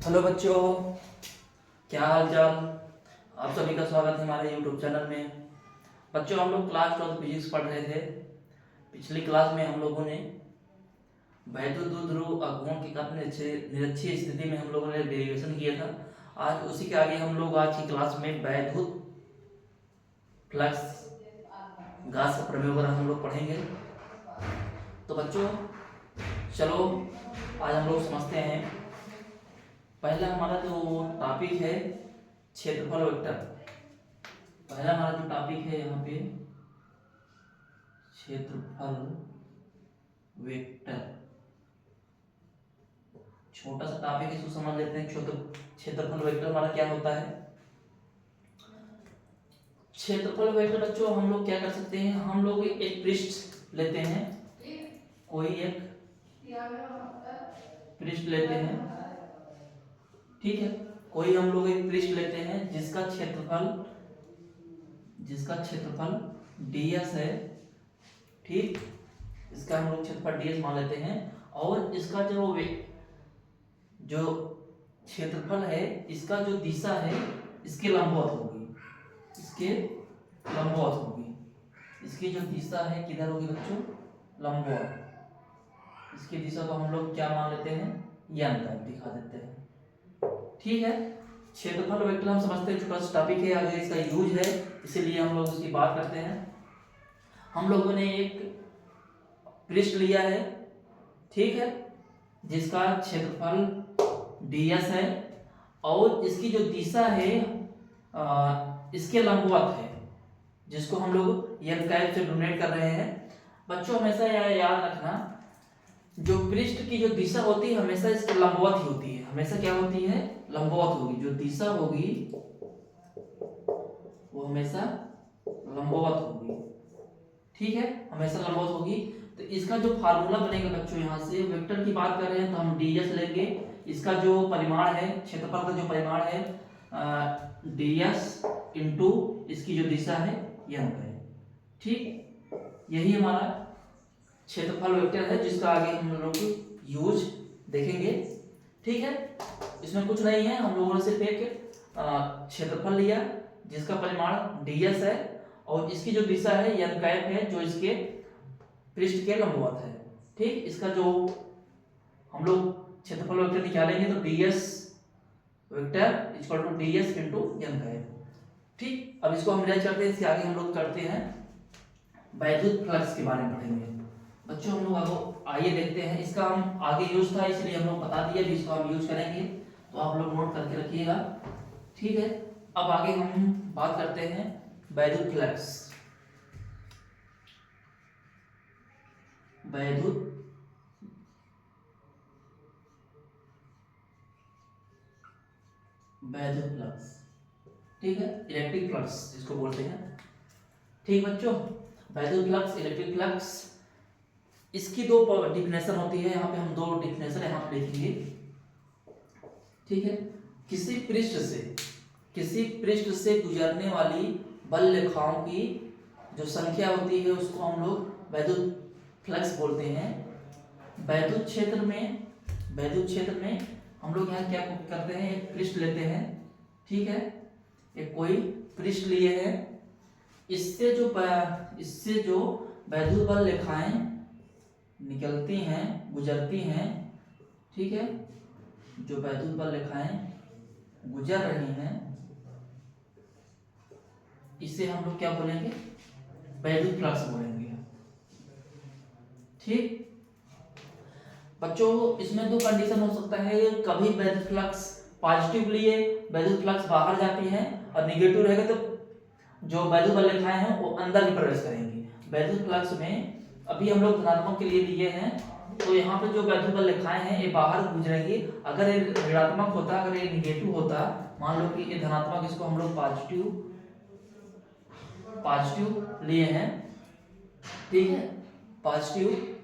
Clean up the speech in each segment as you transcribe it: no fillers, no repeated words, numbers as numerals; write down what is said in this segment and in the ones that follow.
Hello बच्चों, क्या हाल चाल। आप सभी का स्वागत है हमारे यूट्यूब चैनल में। बच्चों, हम लोग क्लास 12 फिजिक्स पढ़ रहे थे। पिछली क्लास में हम लोगों ने वैद्युत ध्रुव आघूर्ण की काफी निरक्षीय स्थिति में हम लोगों ने डेरिवेशन किया था। आज उसी के आगे हम लोग आज की क्लास में वैद्युत फ्लक्स गास का प्रमेय वगैरह हम लोग पढ़ेंगे। तो बच्चों चलो आज हम लोग समझते हैं। पहला हमारा जो टॉपिक है क्षेत्रफल वेक्टर। पहला हमारा जो टॉपिक है यहाँ पे क्षेत्रफल वेक्टर। छोटा सा टॉपिक है, इसको समझ लेते हैं। क्षेत्रफल वेक्टर हमारा क्या होता है। क्षेत्रफल वेक्टर बच्चों हम लोग क्या कर सकते हैं, हम लोग एक पृष्ठ लेते हैं, कोई एक पृष्ठ लेते हैं, ठीक है। कोई हम लोग एक पृष्ठ लेते हैं जिसका क्षेत्रफल ds है, ठीक। इसका हम लोग क्षेत्रफल ds मान लेते हैं और इसका जो क्षेत्रफल है, इसका जो दिशा है इसके लंबवत होगी, इसकी जो दिशा है किधर होगी बच्चों, लंबवत। इसकी दिशा को हम लोग क्या मान लेते हैं, यन टाइप दिखा देते हैं, ठीक है। क्षेत्रफल वेक्टर हम समझते हैं छोटा सा टॉपिक है, आगे इसका यूज है, इसीलिए हम लोग उसकी बात करते हैं। हम लोगों ने एक पृष्ठ लिया है, ठीक है, जिसका क्षेत्रफल ds है और इसकी जो दिशा है इसके लंबवत है, जिसको हम लोग एल कैप से डोनेट कर रहे हैं। बच्चों हमेशा याद रखना, जो पृष्ठ की जो दिशा होती है हमेशा इसके लंबवत ही होती है। हमेशा क्या होती है, लंबवत होगी। जो दिशा होगी वो हमेशा लंबवत होगी, ठीक है, हमेशा लंबवत होगी। तो इसका जो फार्मूला बनेगा बच्चों, यहाँ से वेक्टर की बात कर रहे हैं तो हम ds लेंगे। इसका जो परिमाण है, क्षेत्रफल का जो परिमाण है ds इंटू इसकी जो दिशा है यह है, ठीक। यही हमारा क्षेत्रफल वेक्टर है, जिसका आगे हम लोग यूज देखेंगे, ठीक है। इसमें कुछ नहीं है, हम लोगों ने सिर्फ एक क्षेत्रफल लिया जिसका परिमाण ds है और इसकी जो दिशा है n कैप है, जो इसके पृष्ठ के लंबवत है, ठीक। इसका जो हम लोग क्षेत्रफल वेक्टर निकालेंगे तो ds vector equal to ds into n cap, ठीक। अब इसको हम रिलेट करते हैं, इसके आगे हम लोग करते हैं वैद्युत फ्लक्स के बारे में पढ़ेंगे। बच्चों हम लोग आइए देखते हैं, इसका हम आगे यूज था इसलिए हम लोग बता दिए, अभी इसको हम यूज करेंगे तो आप लोग नोट करके रखिएगा, ठीक है। अब आगे हम बात करते हैं वैद्युत फ्लक्स। वैद्युत फ्लक्स, ठीक है, इलेक्ट्रिक फ्लक्स जिसको बोलते हैं, ठीक बच्चों। वैद्युत फ्लक्स, इलेक्ट्रिक फ्लक्स, इसकी दो डिफिनेशन होती है। यहाँ पे हम दो डिफिनेशन यहाँ पे लिखेंगे, ठीक है। किसी पृष्ठ से गुजरने वाली बल रेखाओं की जो संख्या होती है उसको हम लोग वैद्युत फ्लक्स बोलते हैं। वैद्युत क्षेत्र में हम लोग यहाँ क्या करते हैं, एक पृष्ठ लेते हैं, ठीक है। एक कोई पृष्ठ लिए हैं, इससे जो वैद्युत बल रेखाएं निकलती हैं, गुजरती हैं, ठीक है, जो वैद्युत बल रेखाएं गुजर रही हैं, इसे हम लोग क्या बोलेंगे, वैद्युत फ्लक्स बोलेंगे, ठीक। बच्चों इसमें दो कंडीशन हो सकता है, कभी वैद्युत फ्लक्स पॉजिटिव लिए वैद्युत फ्लक्स बाहर जाती है और निगेटिव रहेगा तो जो वैद्युत बल रेखाएं हैं वो अंदर भी प्रवेश करेंगी। वैद्युत फ्लक्स में अभी हम लोग धनात्मक के लिए लिए हैं, तो यहाँ पे जो वैद्युत बल रेखाएं हैं ये बाहर गुजरेंगी। अगर ये ऋणात्मक होता, अगर ये निगेटिव होता, मान लो कि ये धनात्मक, इसको हम लोग पॉजिटिव लिए हैं, ठीक है, पॉजिटिव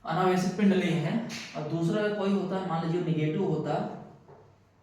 अनावेशित पिंड लिए हैं, और दूसरा कोई होता है, मान लीजिए निगेटिव होता,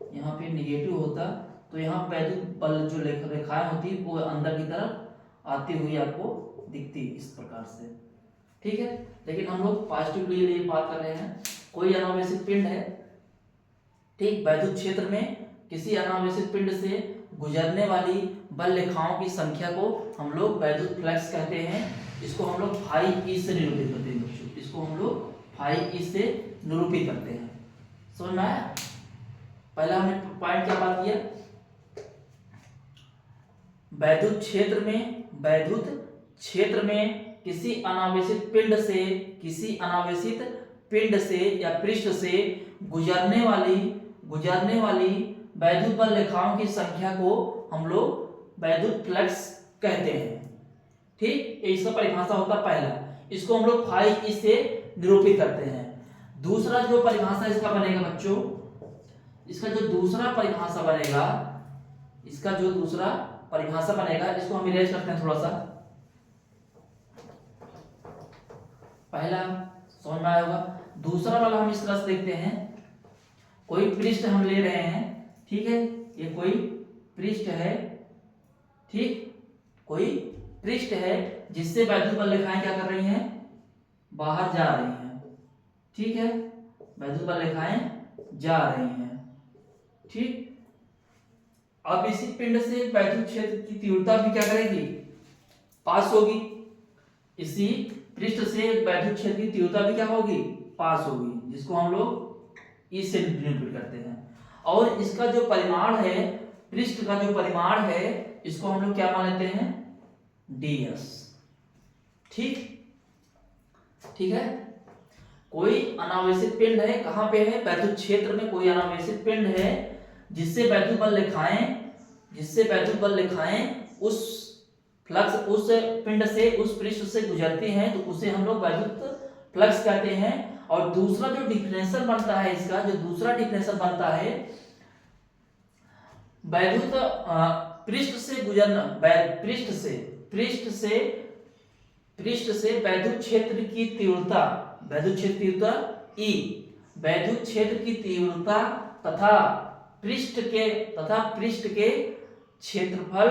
यहाँ पे निगेटिव होता, तो यहाँ वैद्युत बल जो रेखाएं होती वो अंदर की तरफ आती हुई आपको दिखती इस प्रकार से, ठीक है। लेकिन हम लोग पॉजिटिव लिए बात कर रहे हैं। कोई अनावेशित पिंड है, ठीक, वैद्युत क्षेत्र में किसी अनावेशित पिंड से गुजरने वाली बल रेखाओं की संख्या को हम लोग वैद्युत फ्लक्स कहते हैं। इसको हम लोग फाई ई से निरूपित करते हैं बच्चों, इसको हम लोग फाई ई से निरूपित करते हैं। समझ में आया? पहला हमने पॉइंट क्या बात किया, वैद्युत क्षेत्र में किसी अनावेशित पिंड से या पृष्ठ से गुजरने वाली वैद्युत बल रेखाओं की संख्या को हम लोग वैद्युत फ्लक्स कहते हैं। ठीक, इसका परिभाषा होता पहला, इसको हम लोग फाई ई से निरूपित करते हैं। दूसरा जो परिभाषा इसका बनेगा बच्चों, इसका जो दूसरा परिभाषा बनेगा, इसको हम इरेज करते हैं थोड़ा सा। पहला समझ में आया होगा। दूसरा वाला हम इस तरह से देखते हैं, कोई पृष्ठ हम ले रहे हैं, ठीक है, ये कोई पृष्ठ है, ठीक, कोई पृष्ठ है जिससे वैद्युत बल रेखाएं क्या कर रही हैं, बाहर जा रही हैं। ठीक है, वैद्युत बल रेखाएं जा रही हैं। ठीक, अब इसी पिंड से वैद्युत क्षेत्र की तीव्रता भी क्या करेगी, पास होगी। इसी पृष्ठ से वैद्युत क्षेत्र की तीव्रता भी क्या होगी, पास होगी, जिसको हम लोग ई से निरूपित करते हैं। और इसका जो परिमाण है, पृष्ठ का जो परिमाण है, इसको हम लोग क्या मान लेते हैं, ds। ठीक है, कोई अनावेशित पिंड है, कहां पे है, वैद्युत क्षेत्र में कोई अनावेशित पिंड है जिससे वैद्युत बल रेखाएं उस पिंड से उस पृष्ठ से गुजरती हैं, तो उसे हम लोग वैद्युत फ्लक्स कहते हैं। और दूसरा जो डिफरेंशियल बनता है, इसका जो दूसरा डिफरेंशियल बनता है, वैद्युत पृष्ठ से गुजरना, पृष्ठ से वैद्युत क्षेत्र की तीव्रता, ई, वैद्युत क्षेत्र की तीव्रता तथा पृष्ठ के क्षेत्रफल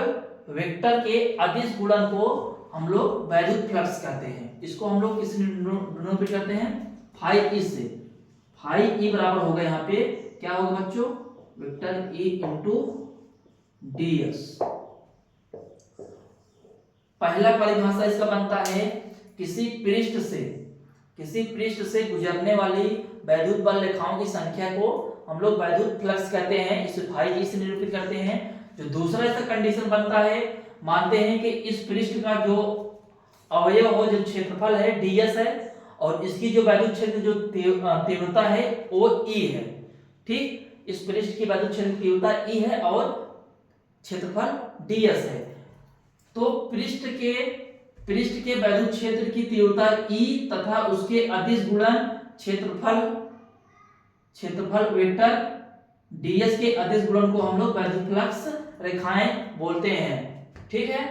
वेक्टर के अदिश गुणन को हम लोग वैद्युत फ्लक्स कहते हैं। इसको हम लोग किस निरूपित करते हैं, फाई ई से। फाई ई बराबर होगा, यहाँ पे क्या होगा बच्चों, वेक्टर ई इंटू ds। पहला परिभाषा इसका बनता है, किसी पृष्ठ से गुजरने वाली वैद्युत बल रेखाओं की संख्या को हम लोग वैद्युत फ्लक्स कहते हैं, इसे फाई ई से निरूपित करते हैं। जो दूसरा इसका कंडीशन बनता है, मानते हैं कि इस पृष्ठ का जो अवयव हो, जो क्षेत्रफल है ds है, और इसकी जो वैद्युत क्षेत्र जो तीव्रता है वो e है। ठीक, इस पृष्ठ की वैद्युत क्षेत्र की तीव्रता e है और क्षेत्रफल ds है। तो पृष्ठ के वैद्युत क्षेत्र की तीव्रता e तथा उसके अदिश गुणन क्षेत्रफल वेक्टर ds के अदिश गुणन को हम लोग वैद्युत फ्लक्स रेखाएं बोलते हैं। ठीक है,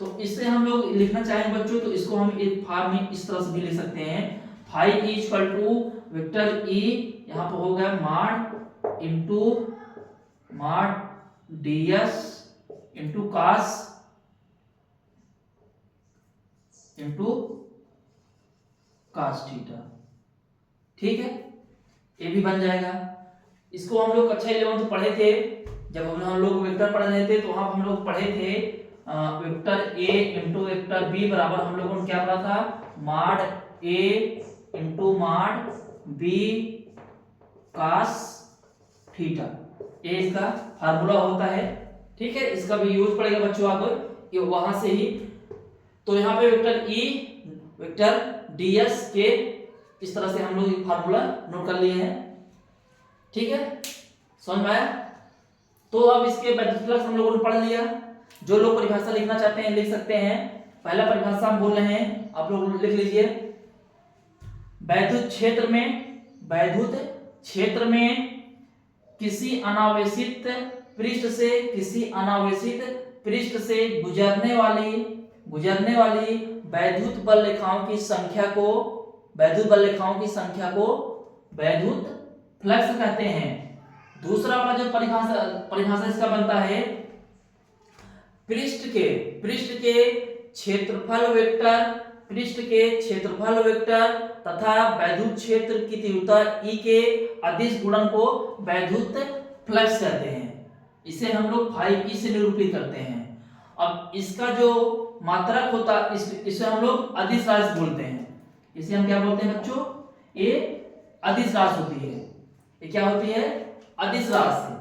तो इससे हम लोग लिखना चाहेंगे बच्चों, तो इसको हम एक फॉर्म में इस तरह से भी लिख सकते हैं, phi E equal to vector E, यहाँ पर हो गया माड इंटू माड ds इंटू कास थीटा। ठीक है, ये भी बन जाएगा। इसको हम लोग कक्षा 11 पढ़े थे, जब हम लोग वेक्टर पढ़ रहे थे, तो वहां हम लोग पढ़े थे vector a into vector b बराबर हम लोगों ने क्या पढ़ा था, माड a इंटू माड b कास थीटा। ये इसका फार्मूला होता है। ठीक है, इसका भी यूज पड़ेगा बच्चों आपको, ये वहां से ही। तो यहाँ पे वेक्टर e वेक्टर ds के इस तरह से हम लोग फार्मूला नोट कर लिए हैं। ठीक है, समझ में आया? तो अब इसके वैद्युत फ्लक्स हम लोगों ने पढ़ लिया। जो लोग परिभाषा लिखना चाहते हैं लिख सकते हैं। पहला परिभाषा हम बोल रहे हैं, आप लोग लिख लीजिए, वैद्युत क्षेत्र में किसी अनावेशित पृष्ठ से गुजरने वाली वैद्युत बल रेखाओं की संख्या को वैद्युत फ्लक्स कहते हैं। दूसरा वाला जो परिभाषा इसका बनता है, पृष्ठ के क्षेत्रफल वेक्टर पृष्ठ के क्षेत्रफल वेक्टर तथा वैद्युत क्षेत्र की तीव्रता E के अदिश गुणन को वैद्युत फ्लक्स कहते हैं। इसे हम लोग फाई E से निरूपित करते हैं। अब इसका जो मात्रक होता है इसे हम लोग अदिश राशि बोलते हैं। इसे हम क्या बोलते हैं बच्चों? ये अदिश राशि होती है। ये क्या होती है? अदिश राशि।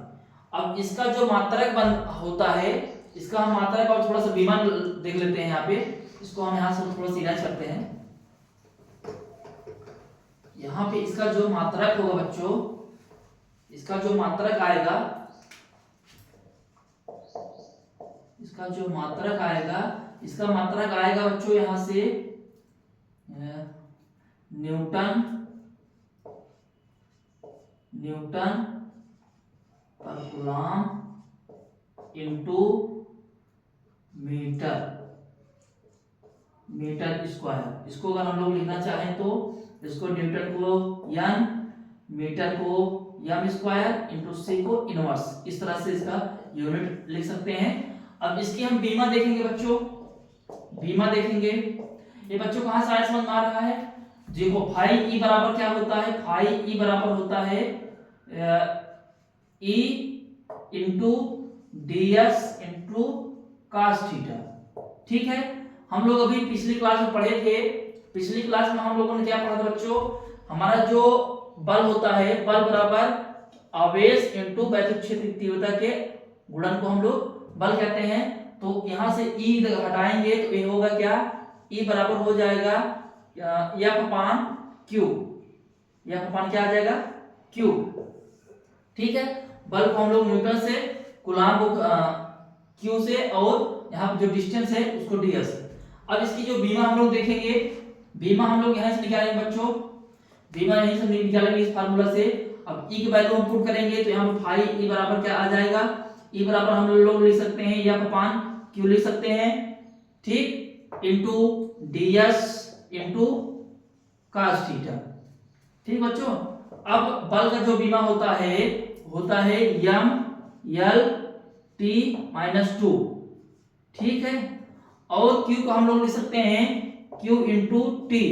अब इसका जो मात्रक होता है, इसका हम मात्रक और थोड़ा सा विमान देख लेते हैं। यहाँ पे इसको हम यहाँ से थोड़ा सा इरेज करते हैं। यहाँ पे इसका जो मात्रक होगा बच्चों, इसका जो मात्रक आएगा, इसका जो मात्रक आएगा, इसका मात्रक आएगा बच्चों यहाँ से न्यूटन पर कूलम इनटू मीटर स्क्वायर। इसको अगर हम लोग लिखना चाहें तो इसको न्यूटन को n, मीटर को m स्क्वायर इंटू c को इनवर्स, इस तरह से इसका यूनिट लिख सकते हैं। अब इसकी हम बीमा देखेंगे बच्चों, बीमा देखेंगे। ये बच्चों कहाँ से आया समझ में आ रहा है? देखो फाई ई बराबर क्या होता है? फाई ई बराबर होता है E into D S into cos theta. ठीक है, हम लोग अभी पिछली क्लास में पढ़े थे। पिछली क्लास में हम लोगों ने क्या पढ़ा था बच्चों? हमारा जो बल होता है, बल बराबर आवेश इंटू वैद्युत क्षेत्र की तीव्रता के गुणन को हम लोग बल कहते हैं। तो यहां से E हटाएंगे तो ये होगा क्या? E बराबर हो जाएगा F अपान Q। F अपान क्या आ जाएगा? Q। ठीक है, बल को हम लोग न्यूटन से, कूलम को Q से, और यहाँ जो डिस्टेंस है उसको ds। अब इसकी जो बीमा हम लोग देखेंगे, बीमा हम लोग यहाँ से निकालेंगे बच्चों, बीमा यहीं से निकालेंगे इस फार्मूला से। अब E की वैल्यू हम पुट करेंगे तो यहाँ पर फाई E बराबर क्या आ जाएगा? E बराबर हम लोग लिख सकते हैं F अपान Q लिख सकते हैं, ठीक, into ds into cos theta. ठीक बच्चों, अब बल का जो बीमा होता है m l t माइनस 2। ठीक है, और Q को हम लोग लिख सकते हैं Q इंटू टी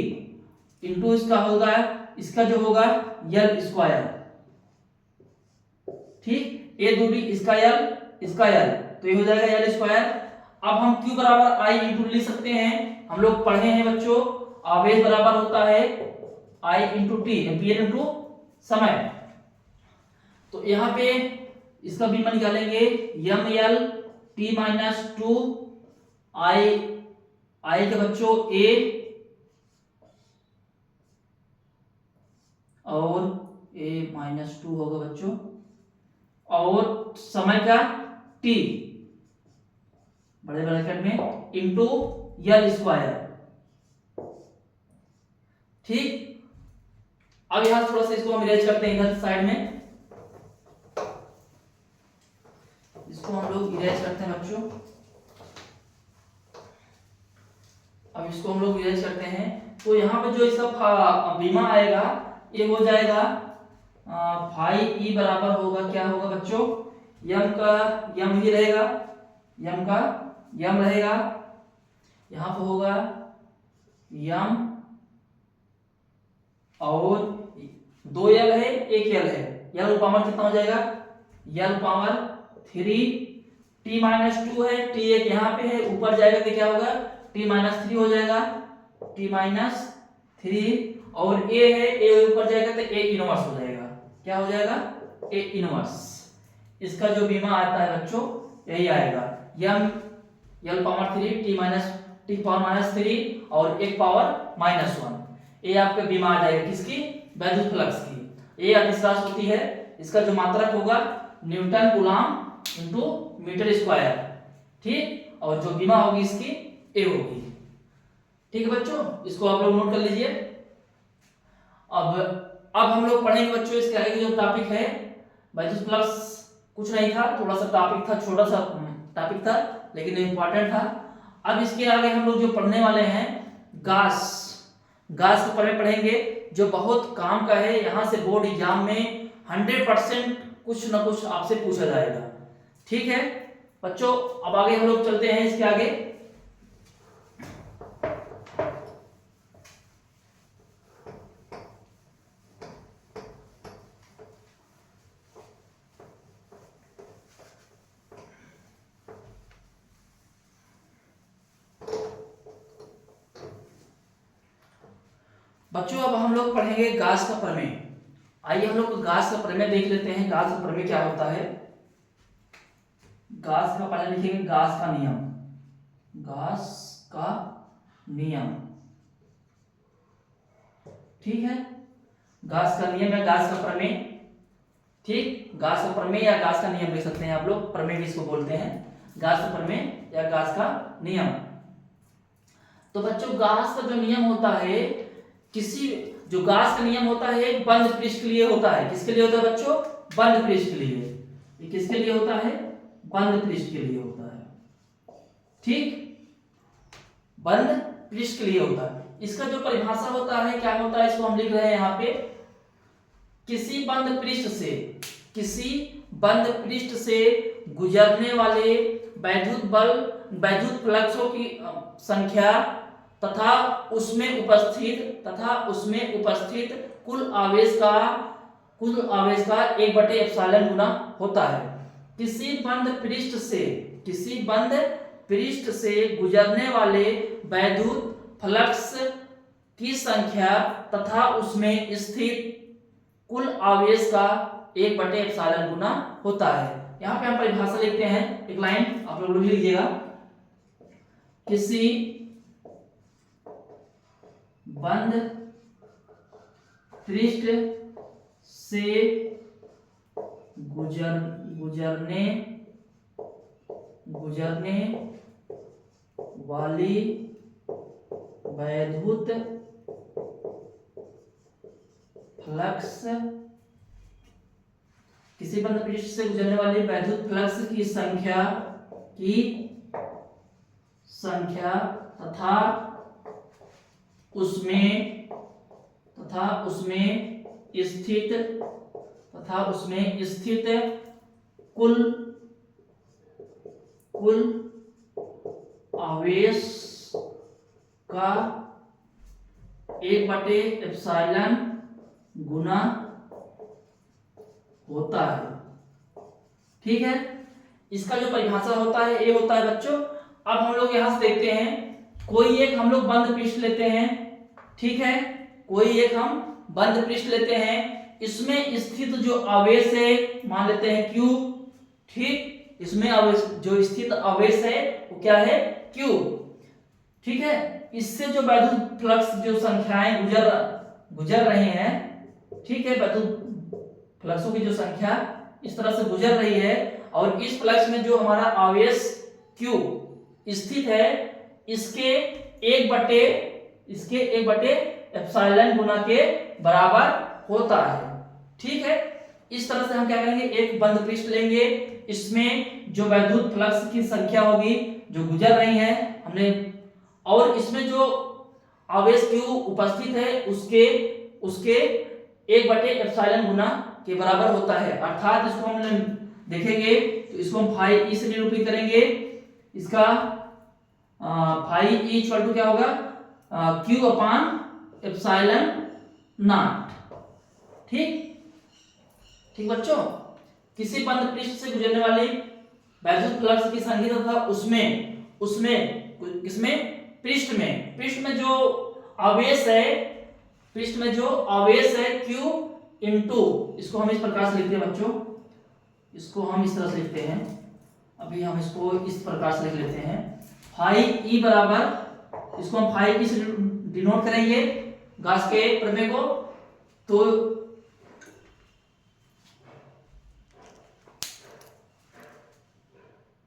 इंटू इसका होगा, इसका जो होगा l स्क्वायर। ठीक, ये दूरी इसका l, तो ये हो जाएगा l स्क्वायर। अब हम Q बराबर I इंटू लिख सकते हैं, हम लोग पढ़े हैं बच्चों, आवेश बराबर होता है I into T, ampere into समय। तो यहाँ पे इसका बीमा निकालेंगे m l t minus 2 I के बच्चों a और a माइनस 2 होगा बच्चों, और समय का t बड़े ब्रैकेट में इंटू l स्क्वायर। ठीक, अब यहां थोड़ा सा इसको हम इरेज करते हैं इधर साइड में, इसको हम लोग इरेज करते हैं बच्चों। अब इसको हम लोग इरेज करते हैं तो यहाँ पे जो इसका बीमा आएगा ये हो जाएगा फाई ई बराबर होगा, क्या होगा बच्चों? m का m ही रहेगा, m का m रहेगा, यहाँ पे होगा m और 2 l है, 1 l है, l पावर कितना हो जाएगा? l पावर 3, t माइनस 2 है, t एक यहाँ पे है, ऊपर जाएगा तो क्या होगा? t माइनस 3 हो जाएगा, t माइनस 3, और a है, a ऊपर जाएगा तो a इनवर्स हो जाएगा। क्या हो जाएगा? a inverse. इसका जो बीमा आता है बच्चों यही आएगा, m l power 3, t power minus 3 और 1 पावर माइनस 1। ये आपका बीमा आ जाएगा किसकी? वैद्युत फ्लक्स की। ये अदिश राशि होती है, इसका जो मात्रक होगा newton coulomb into metre square. ठीक, और जो बीमा होगी इसकी ए होगी। ठीक है बच्चों, इसको आप लोग नोट कर लीजिए। अब हम लोग पढ़ेंगे बच्चों इसके आगे जो टॉपिक है वैद्युत फ्लक्स। कुछ नहीं था, थोड़ा सा टॉपिक था, छोटा सा टॉपिक था लेकिन इंपॉर्टेंट था। अब इसके आगे हम लोग जो पढ़ने वाले हैं गॉस के पढ़ेंगे जो बहुत काम का है। यहाँ से बोर्ड एग्जाम में 100% कुछ ना कुछ आपसे पूछा जाएगा। ठीक है बच्चों, अब आगे हम लोग चलते हैं इसके आगे। बच्चों अब हम लोग पढ़ेंगे गाउस का प्रमेय। आइए हम लोग गाउस का प्रमेय देख लेते हैं। गाउस का प्रमेय क्या होता है। गाउस का पहले लिखेंगे गाउस का नियम। गाउस का नियम, ठीक है। गाउस का नियम या गाउस का प्रमेय, ठीक। गाउस का प्रमेय या गाउस का नियम लिख सकते हैं आप लोग, प्रमेय भी इसको बोलते हैं। गाउस का प्रमेय या गाउस का नियम। तो बच्चों गाउस का जो नियम होता है, जो गाउस का नियम होता है एक बंद पृष्ठ के लिए होता है। किसके लिए होता है बच्चों? बंद पृष्ठ के लिए। ये किसके लिए होता है? बंद पृष्ठ के लिए होता है, ठीक। बंद पृष्ठ के लिए होता है। इसका जो परिभाषा होता है क्या होता है, इसको हम लिख रहे हैं यहाँ पे। किसी बंद पृष्ठ से गुजरने वाले वैद्युत फ्लक्सों की संख्या तथा उसमें उपस्थित कुल आवेश का 1/एप्सिलॉन गुना होता है। किसी बंद पृष्ठ से गुजरने वाले वैद्युत फ्लक्स की संख्या तथा उसमें स्थित कुल आवेश का 1/एप्सिलॉन गुना होता है। यहाँ पे हम परिभाषा लिखते हैं, एक लाइन आप लोग लिख लीजिएगा। किसी बंद पृष्ठ से गुजरने वाली वैद्युत फ्लक्स किसी बंद पृष्ठ से गुजरने वाले वैद्युत फ्लक्स की संख्या तथा उसमें स्थित कुल आवेश का 1/एप्सिलॉन गुना होता है, ठीक है। इसका जो परिभाषा होता है ये होता है बच्चों। अब हम लोग यहां से देखते हैं, कोई एक हम लोग बंद पृष्ठ लेते हैं, ठीक है। कोई एक हम बंद पृष्ठ लेते हैं, इसमें स्थित जो आवेश है मान लेते हैं Q, ठीक। इसमें जो स्थित आवेश है वो क्या है? Q, ठीक है। इससे जो वैद्युत फ्लक्स जो संख्याएं गुजर रही हैं, ठीक है, वैद्युत फ्लक्सों की जो संख्या इस तरह से गुजर रही है और इस फ्लक्स में जो हमारा आवेश Q स्थित है, इसके 1/एप्सिलॉन गुना के बराबर होता है, ठीक है। इस तरह से हम क्या करेंगे, एक बंद पृष्ठ लेंगे, इसमें जो वैद्युत फ्लक्स की संख्या होगी जो गुजर रही है हमने, और इसमें जो आवेश Q उपस्थित है उसके 1/एप्सिलॉन गुना के बराबर होता है। अर्थात इसको हम देखेंगे तो इसको हम फाई ई से निरूपित करेंगे। इसका फाई ई इक्वल टू क्या होगा? Q/एप्सिलॉन नॉट, ठीक बच्चों। किसी बंद पृष्ठ से गुजरने वाली वैद्युत फ्लक्स की संख्या तथा उसमें पृष्ठ में जो आवेश है Q इंटू, इसको हम इस प्रकार से लिखते हैं बच्चों, इसको हम इस तरह से लिखते हैं। अभी हम इसको इस प्रकार से लिख लेते हैं, फाई ई बराबर, इसको हम फाई ई से डिनोट करेंगे गाउस के प्रमेय को। तो